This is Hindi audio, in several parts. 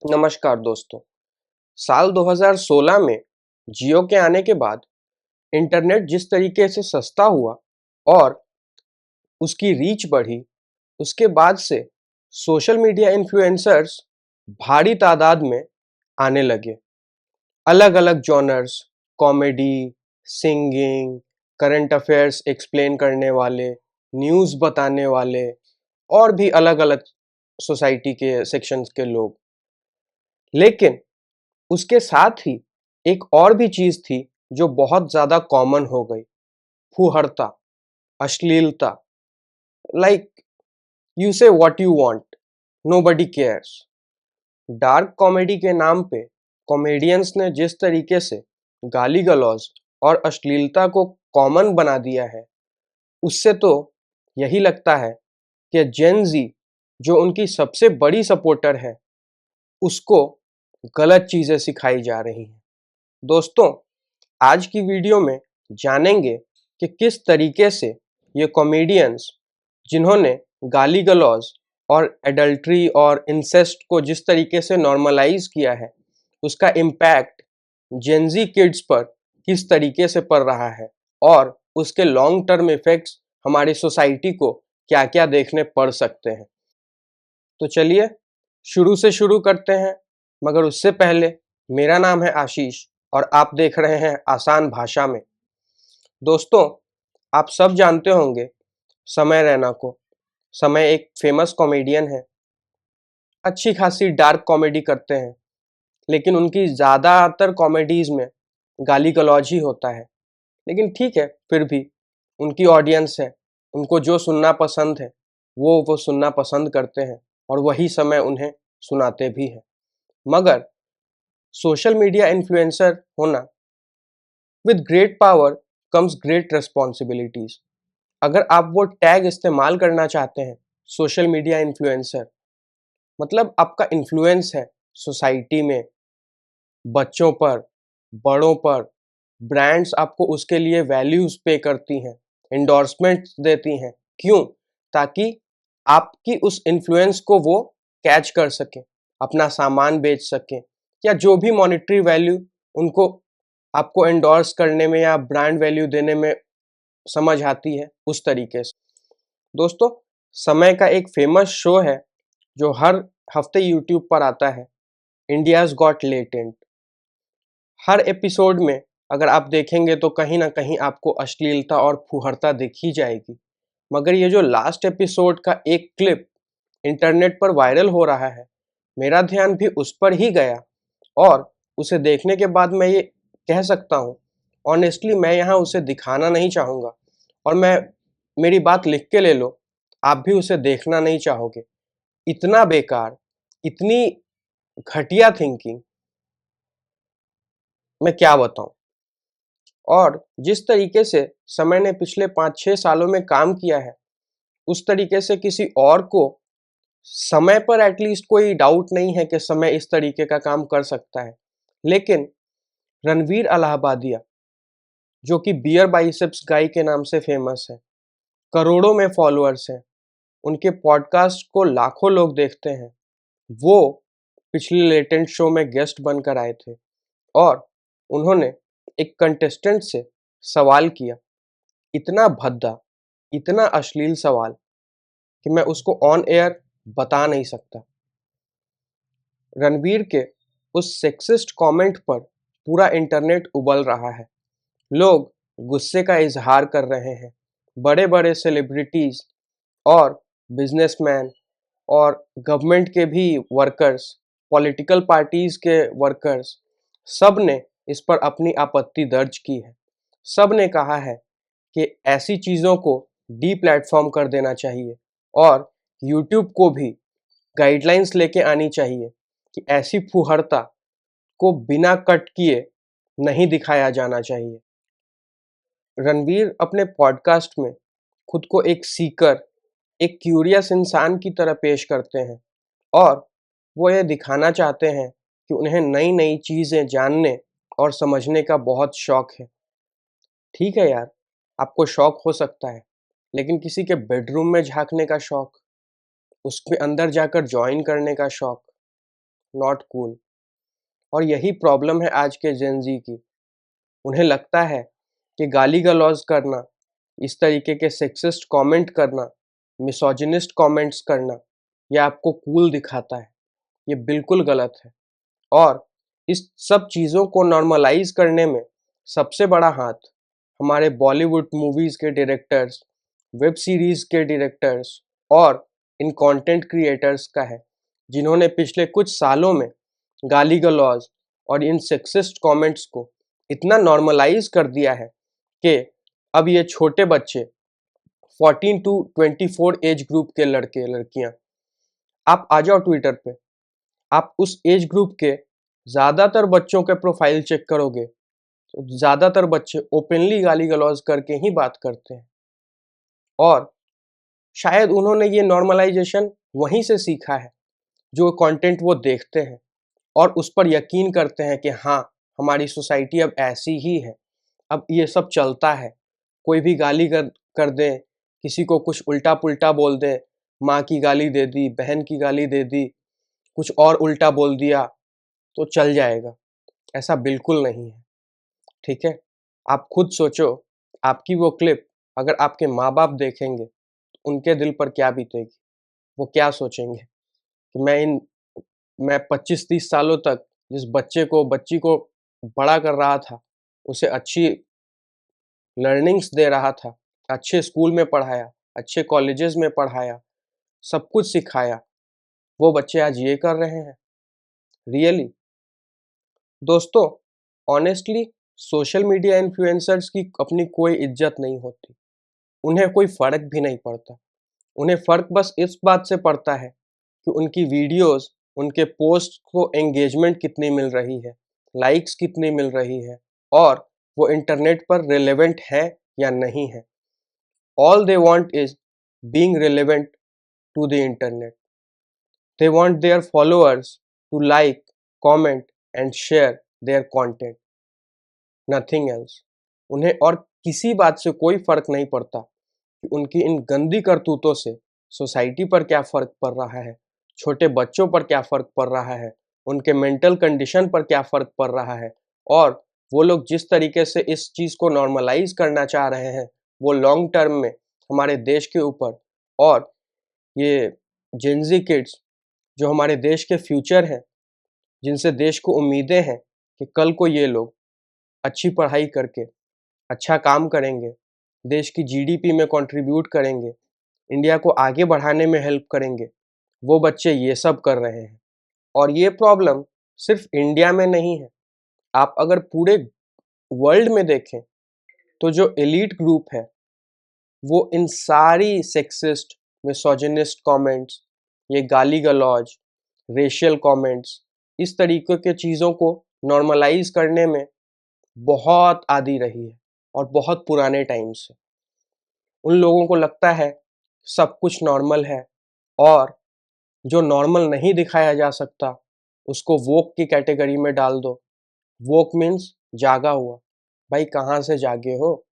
नमस्कार दोस्तों। साल 2016 में जियो के आने के बाद इंटरनेट जिस तरीके से सस्ता हुआ और उसकी रीच बढ़ी, उसके बाद से सोशल मीडिया इन्फ्लुएंसर्स भारी तादाद में आने लगे। अलग-अलग genres, comedy, singing, current affairs explain करने वाले, न्यूज़ बताने वाले और भी अलग-अलग सोसाइटी के सेक्शंस के लोग। लेकिन उसके साथ ही एक और भी चीज थी जो बहुत ज्यादा कॉमन हो गई। फूहड़ता, अश्लीलता, लाइक यू से what you want, nobody cares. Dark comedy के नाम पे कॉमेडियंस ने जिस तरीके से गाली गलौज और अश्लीलता को कॉमन बना दिया है, उससे तो यही लगता है कि जेन जी, जो उनकी सबसे बड़ी सपोर्टर है, उसको गलत चीजें सिखाई जा रही हैं। दोस्तों, आज की वीडियो में जानेंगे कि किस तरीके से ये कॉमेडियंस, जिन्होंने गाली गलौज और एडल्ट्री और इंसेस्ट को जिस तरीके से नॉर्मलाइज किया है, उसका इम्पैक्ट जेनजी किड्स पर किस तरीके से पड़ रहा है और उसके लॉन्ग टर्म इफेक्ट्स हमारी सोसाइटी को क्या क्या देखने पड़ सकते हैं। तो चलिए शुरू से शुरू करते हैं, मगर उससे पहले मेरा नाम है आशीष और आप देख रहे हैं आसान भाषा में। दोस्तों, आप सब जानते होंगे समय रैना को। समय एक फेमस कॉमेडियन है, अच्छी खासी डार्क कॉमेडी करते हैं, लेकिन उनकी ज़्यादातर कॉमेडीज़ में गाली गलौज ही होता है। लेकिन ठीक है, फिर भी उनकी ऑडियंस है, उनको जो सुनना पसंद है वो सुनना पसंद करते हैं और वही समय उन्हें सुनाते भी हैं। मगर सोशल मीडिया इन्फ्लुएंसर होना, with great power comes great responsibilities. अगर आप वो टैग इस्तेमाल करना चाहते हैं, सोशल मीडिया इन्फ्लुएंसर, मतलब आपका इन्फ्लुएंस है सोसाइटी में, बच्चों पर, बड़ों पर, ब्रांड्स आपको उसके लिए वैल्यूज पे करती हैं, एंडोर्समेंट देती हैं। क्यों? ताकि आपकी उस इन्फ्लुएंस को वो कैच कर सकें, अपना सामान बेच सकें, या जो भी मॉनेटरी वैल्यू उनको आपको एंडोर्स करने में या ब्रांड वैल्यू देने में समझ आती है, उस तरीके से। दोस्तों, समय का एक फेमस शो है जो हर हफ्ते यूट्यूब पर आता है, इंडियाज गॉट लेटेंट। हर एपिसोड में अगर आप देखेंगे तो कहीं ना कहीं आपको अश्लीलता और फुहड़ता दिख ही जाएगी। मगर ये जो लास्ट एपिसोड का एक क्लिप इंटरनेट पर वायरल हो रहा है, मेरा ध्यान भी उस पर ही गया और उसे देखने के बाद मैं ये कह सकता हूँ, ऑनेस्टली मैं यहाँ उसे दिखाना नहीं चाहूँगा और मैं, मेरी बात लिख के ले लो, आप भी उसे देखना नहीं चाहोगे। इतना बेकार, इतनी घटिया थिंकिंग, मैं क्या बताऊं। और जिस तरीके से समय ने पिछले 5-6 सालों में काम किया है, उस तरीके से किसी और को समय पर एटलीस्ट कोई डाउट नहीं है कि समय इस तरीके का काम कर सकता है। लेकिन रणवीर अलाहाबादिया, जो कि बियर बाइसेप्स गाय के नाम से फेमस है, करोड़ों में फॉलोअर्स हैं, उनके पॉडकास्ट को लाखों लोग देखते हैं, वो पिछले लेटेंट शो में गेस्ट बनकर आए थे और उन्होंने एक कंटेस्टेंट से सवाल किया, इतना भद्दा, इतना अश्लील सवाल कि मैं उसको ऑन एयर बता नहीं सकता। रणवीर के उस सेक्सिस्ट कमेंट पर पूरा इंटरनेट उबल रहा है। लोग गुस्से का इजहार कर रहे हैं। बड़े बड़े सेलिब्रिटीज और बिजनेसमैन और गवर्नमेंट के भी वर्कर्स, पॉलिटिकल पार्टीज के वर्कर्स, सब ने इस पर अपनी आपत्ति दर्ज की है। सब ने कहा है कि ऐसी चीज़ों को डी प्लेटफॉर्म कर देना चाहिए और यूट्यूब को भी गाइडलाइंस लेके आनी चाहिए कि ऐसी फुहड़ता को बिना कट किए नहीं दिखाया जाना चाहिए। रणवीर अपने पॉडकास्ट में खुद को एक सीकर, एक क्यूरियस इंसान की तरह पेश करते हैं और वो ये दिखाना चाहते हैं कि उन्हें नई नई चीज़ें जानने और समझने का बहुत शौक है। ठीक है यार, आपको शौक हो सकता है, लेकिन किसी के बेडरूम में झांकने का शौक, उसके अंदर जाकर ज्वाइन करने का शौक, नॉट कूल। और यही प्रॉब्लम है आज के जेन ज़ी की। उन्हें लगता है कि गाली-गलौज करना, इस तरीके के सेक्सिस्ट कमेंट करना, मिसोजिनिस्ट कमेंट्स करना, ये आपको कूल दिखाता है। ये बिल्कुल गलत है। और इस सब चीज़ों को नॉर्मलाइज़ करने में सबसे बड़ा हाथ हमारे बॉलीवुड मूवीज़ के डायरेक्टर्स, वेब सीरीज़ के डायरेक्टर्स और इन कंटेंट क्रिएटर्स का है, जिन्होंने पिछले कुछ सालों में गाली-गलौज और इन सेक्सिस्ट कमेंट्स को इतना नॉर्मलाइज़ कर दिया है कि अब ये छोटे बच्चे 14 टू 24 एज ग्रुप के लड़के-लड़कियाँ, आप आ जाओ ट्विटर पे, आप उस एज ग्रुप के ज़्यादातर बच्चों के प्रोफाइल चेक करोगे, तो ज़्यादातर बच्चे ओपनली गाली-गलौज करके ही बात करते हैं। और शायद उन्होंने ये नॉर्मलाइज़ेशन वहीं से सीखा है, जो कंटेंट वो देखते हैं और उस पर यकीन करते हैं कि हाँ, हमारी सोसाइटी अब ऐसी ही है, अब ये सब चलता है। कोई भी गाली कर दे, किसी को कुछ उल्टा-पुल्टा बोल दे, माँ की गाली दे दी, बहन की गाली दे दी, कुछ और उल्टा बोल दिया, तो चल जाएगा। ऐसा बिल्कुल नहीं है, ठीक है? आप खुद सोचो, आपकी वो क्लिप अगर आपके माँ-बाप देखेंगे, तो उनके दिल पर क्या बीतेगी? वो क्या सोचेंगे कि मैं 25-30 सालों तक जिस बच्ची को बड़ा कर रहा था, उसे अच्छी लर्निंग्स दे रहा था, अच्छे स्कूल में पढ़ाया, अच्छे कॉलेजेस में पढ़ाया, सब कुछ सिखाया, वो बच्चे आज ये कर रहे हैं? रियली? दोस्तों, ऑनेस्टली सोशल मीडिया इन्फ्लुएंसर्स की अपनी कोई इज्जत नहीं होती। उन्हें कोई फ़र्क भी नहीं पड़ता। उन्हें फ़र्क बस इस बात से पड़ता है कि उनकी वीडियोज़, उनके पोस्ट को एंगेजमेंट कितनी मिल रही है, लाइक्स कितनी मिल रही है और वो इंटरनेट पर रिलेवेंट है या नहीं है। All they want is being relevant to the internet. They want their followers to like, comment and share their content. Nothing else. उन्हें और किसी बात से कोई फर्क नहीं पड़ता कि उनकी इन गंदी करतूतों से सोसाइटी पर क्या फर्क पड़ रहा है, छोटे बच्चों पर क्या फर्क पड़ रहा है, उनके मेंटल कंडीशन पर क्या फर्क पड़ रहा है और वो लोग जिस तरीके से इस चीज़ को नॉर्मलाइज करना चाह रहे हैं, वो लॉन्ग टर्म में हमारे देश के ऊपर और ये जेन ज़ी किड्स जो हमारे देश के फ्यूचर हैं, जिनसे देश को उम्मीदें हैं कि कल को ये लोग अच्छी पढ़ाई करके अच्छा काम करेंगे, देश की जीडीपी में कंट्रीब्यूट करेंगे, इंडिया को आगे बढ़ाने में हेल्प करेंगे, वो बच्चे ये सब कर रहे हैं। और ये प्रॉब्लम सिर्फ इंडिया में नहीं है, आप अगर पूरे वर्ल्ड में देखें, तो जो एलीट ग्रुप है, वो इन सारी सेक्सिस्ट, मिसोजिनिस्ट कमेंट्स, ये गाली-गलौज, रेशियल कमेंट्स, इस तरीके के चीज़ों को नॉर्मलाइज़ करने में बहुत आदी रही है और बहुत पुराने टाइम से। उन लोगों को लगता है सब कुछ नॉर्मल है और जो नॉर्मल नहीं दिखाया जा सकता, उसको वोक की कैटेगरी में डाल दो। वोक मीन्स जागा हुआ। भाई कहाँ से जागे हो?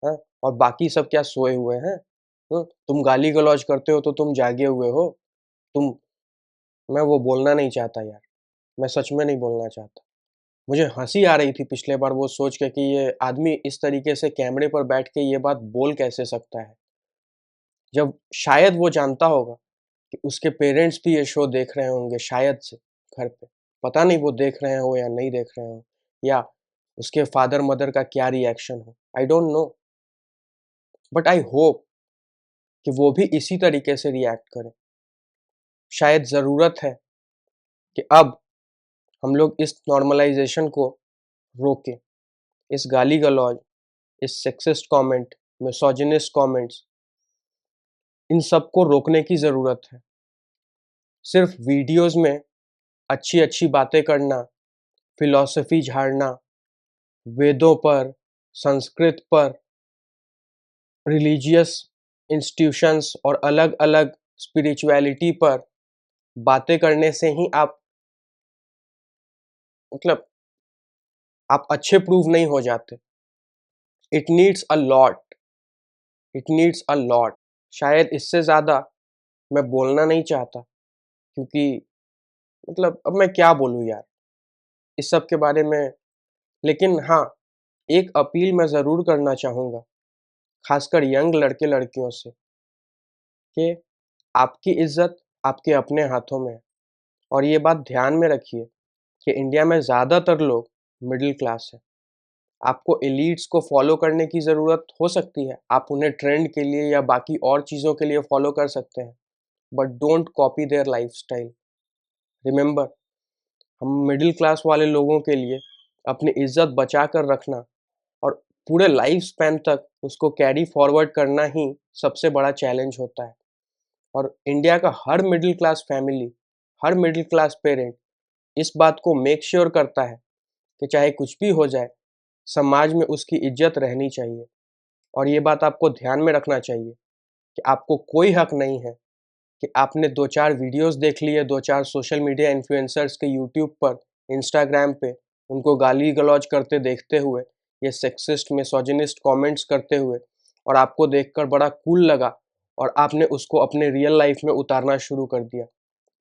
हाँ? और बाकी सब क्या सोए हुए हैं? तुम गाली-गलौज करते हो तो तुम जागे हुए हो? तुम मैं वो बोलना नहीं चाहता यार। मैं सच में नहीं बोलना चाहता। मुझे हँसी आ रही थी पिछले बार वो सोच के कि ये आदमी इस तरीके से कैमरे पर बैठ के ये बात बोल कैसे सकता है? जब शायद वो जानता होगा कि उसके पेरेंट्स भी ये शो देख रहे होंगे शायद से घर पे। पता नहीं वो देख रहे हो या नहीं देख रहे हो या उसके फादर-मदर का क्या रिएक्शन हो, I don't know. But I hope कि वो भी इसी तरीके से रिएक्ट करें। शायद ज़रूरत है कि अब हम लोग इस नॉर्मलाइज़ेशन को रोकें। इस गाली-गलौज, इस सेक्सिस्ट कमेंट, मिसोजिनिस्ट कमेंट्स, इन सब को रोकने की ज़रूरत है। सिर्फ़ वीडियोज़ में अच्छी-अच्छी बातें करना, फ़िलॉसफ़ी झाड़ना, वेदों पर, संस्कृत पर, रिलीजियस इंस्टीट्यूशंस और अलग-अलग स्पिरिचुअलिटी पर बातें करने से ही आप मतलब आप अच्छे प्रूव नहीं हो जाते। It needs a lot, it needs a lot. शायद इससे ज़्यादा मैं बोलना नहीं चाहता क्योंकि मतलब अब मैं क्या बोलूँ यार इस सब के बारे में। लेकिन हाँ, एक अपील मैं ज़रूर करना चाहूँगा, खासकर यंग लड़के-लड़कियों से, कि आपकी इज़्ज़त आपके अपने हाथों में है। और ये बात ध्यान में रखिए कि इंडिया में ज़्यादातर लोग मिडिल क्लास हैं। आपको एलीट्स को फॉलो करने की ज़रूरत हो सकती है, आप उन्हें ट्रेंड के लिए या बाकी और चीज़ों के लिए फॉलो कर सकते हैं, but don't copy their lifestyle. Remember, हम मिडिल क्लास वाले लोगों के लिए अपनी इज़्ज़त बचा कर रखना और पूरे लाइफ स्पैन तक उसको कैरी फॉरवर्ड करना ही सबसे बड़ा चैलेंज होता है। और इंडिया का हर मिडिल क्लास फैमिली, हर मिडिल क्लास पेरेंट इस बात को मेक श्योर करता है कि चाहे कुछ भी हो जाए, समाज में उसकी इज्जत रहनी चाहिए। और ये बात आपको ध्यान में रखना चाहिए कि आपको कोई हक नहीं है कि आपने 2-4 वीडियोस देख लिए, 2-4 सोशल मीडिया इन्फ्लुएंसर्स के यूट्यूब पर, इंस्टाग्राम पे उनको गाली-गलौज करते देखते हुए, ये सेक्सिस्ट, मिसोजिनिस्ट कमेंट्स करते हुए, और आपको देखकर बड़ा कूल लगा और आपने उसको अपने रियल लाइफ में उतारना शुरू कर दिया।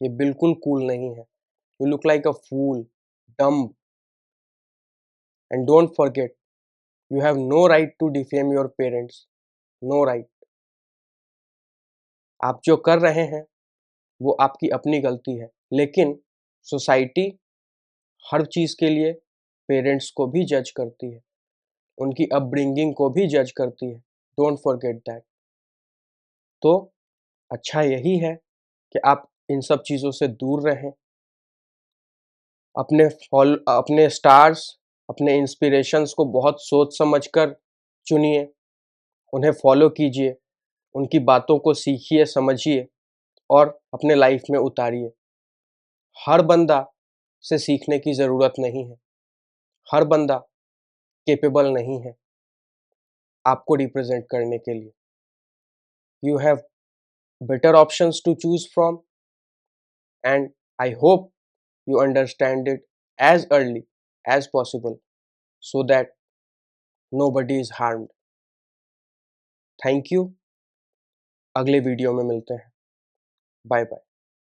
ये बिल्कुल कूल नहीं है। You look like a fool, dumb, and don't forget, you have no right to defame your parents, no right. आप जो कर रहे हैं, वो आपकी अपनी गलती है। लेकिन सोसाइटी हर चीज़ के लिए पेरेंट्स को भी जज करती है, उनकी अपब्रिंगिंग को भी जज करती है। Don't forget that. तो अच्छा यही है कि आप इन सब चीज़ों से दूर रहें। अपने स्टार्स, अपने इंस्पिरेशंस को बहुत सोच समझ कर चुनिए, उन्हें फॉलो कीजिए, उनकी बातों को सीखिए, समझिए और अपने लाइफ में उतारिए। हर बंदा से सीखने की ज़रूरत नहीं है। हर बंदा कैपेबल नहीं है आपको रिप्रेजेंट करने के लिए। You have better options to choose from, and I hope you understand it as early as possible so that nobody is harmed. Thank you. अगले वीडियो में मिलते हैं। Bye bye.